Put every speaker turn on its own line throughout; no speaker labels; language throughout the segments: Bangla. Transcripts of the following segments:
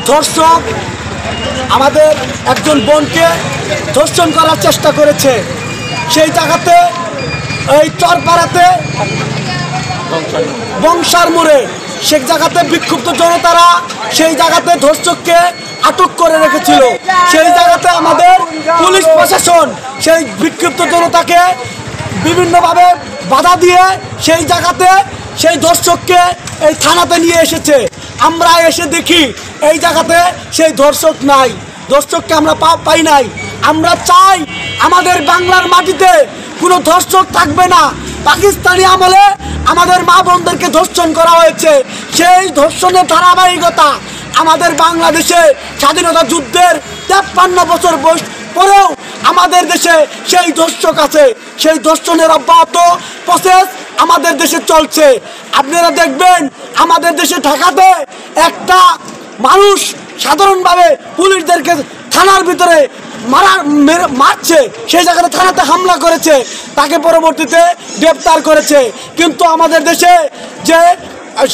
ধর্ষক আমাদের একজন বোনকে ধর্ষণ করার চেষ্টা করেছে। সেই জায়গাতে এই চরপাড়াতে বংশার মোড়ে সেই জায়গাতে বিক্ষুব্ধ জনতারা সেই জায়গাতে ধর্ষককে আটক করে রেখেছিল। সেই জায়গাতে আমাদের পুলিশ প্রশাসন সেই বিক্ষুব্ধ জনতাকে বিভিন্নভাবে বাধা দিয়ে সেই জায়গাতে সেই ধর্ষককে এই থানাতে নিয়ে এসেছে। আমরা এসে দেখি এই জায়গাতে সেই ধর্ষক নাই, ধর্ষককে আমরা পাই নাই। আমরা চাই আমাদের বাংলার মাটিতে কোনো ধর্ষক থাকবে না। পাকিস্তানি আমলে আমাদের মা বোনদেরকে ধর্ষণ করা হয়েছে, সেই ধর্ষণের ধারাবাহিকতা আমাদের বাংলাদেশে স্বাধীনতা যুদ্ধের 53 বছর বয়স পরেও আমাদের দেশে সেই ধর্ষক আছে। সেই ধর্ষণের অব্যাহত প্রসেস আমাদের দেশে চলছে। আপনারা দেখবেন আমাদের দেশে ঢাকাতে একটা মানুষ সাধারণভাবে পুলিশদেরকে থানার ভিতরে মারছে, সেই জায়গাতে থানাতে হামলা করেছে, তাকে পরবর্তীতে গ্রেপ্তার করেছে। কিন্তু আমাদের দেশে যে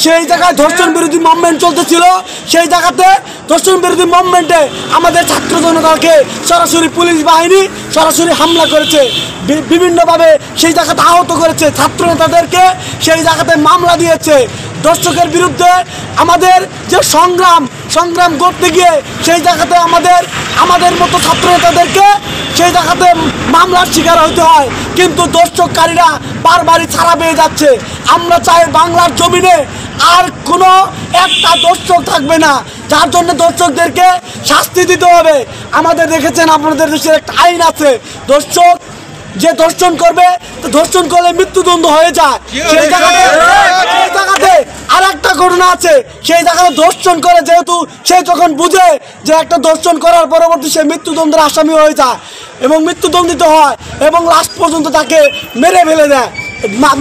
সেই জায়গায় ধর্ষণ বিরোধী মুভমেন্ট চলতেছিল, সেই জায়গাতে ধর্ষণ বিরোধী মুভমেন্টে আমাদের ছাত্র জনতাকে সরাসরি পুলিশ বাহিনী সরাসরি হামলা করেছে, বিভিন্নভাবে সেই জায়গাতে আহত করেছে। ছাত্র নেতাদেরকে সেই জায়গাতে মামলা দিয়েছে। ধর্ষকের বিরুদ্ধে আমাদের যে সংগ্রাম করতে গিয়ে সেই জায়গাতে আমাদের মতো ছাত্র নেতাদেরকে সেই জায়গাতে মামলার শিকার হতে হয়। কিন্তু ধর্ষককারীরা বারবারই ছাড়া পেয়ে যাচ্ছে। আমরা চাই বাংলার জমিনে আর কোনো একটা ধর্ষক থাকবে না, যার জন্য ধর্ষকদেরকে শাস্তি দিতে হবে। আমাদের দেখেছেন আপনাদের দেশের একটা আইন আছে, ধর্ষক যে ধর্ষণ করবে, ধর্ষণ করলে মৃত্যুদণ্ড হয়ে যায়। সেই জায়গাতে আর একটা ঘটনা আছে, সেই জায়গায় ধর্ষণ করে যেহেতু সে যখন বুঝে যে একটা ধর্ষণ করার পরবর্তী সে মৃত্যুদণ্ডের আসামি হয়ে যায় এবং মৃত্যুদণ্ডিত হয় এবং লাস্ট পর্যন্ত তাকে মেরে ফেলে দেয়।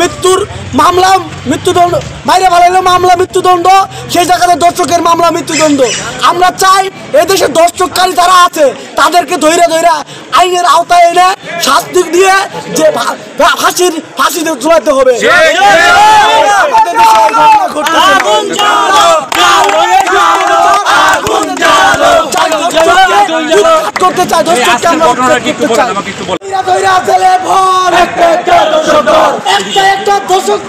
মৃত্যুর মামলা মৃত্যুদণ্ড, বাইরে ফেলাইলে মামলা মৃত্যুদণ্ড, সেই জায়গাতে ধর্ষকের মামলা মৃত্যুদণ্ড। আমরা চাই এদেশে ধর্ষককারী যারা আছে তাদেরকে ধৈর্য আইনের আওতায় এনে শাস্তি দিয়ে যে ফাঁসিতে ঝুলাতে হবে। করতে চাই ধর্ষককে আমরা একটা ধর্ষক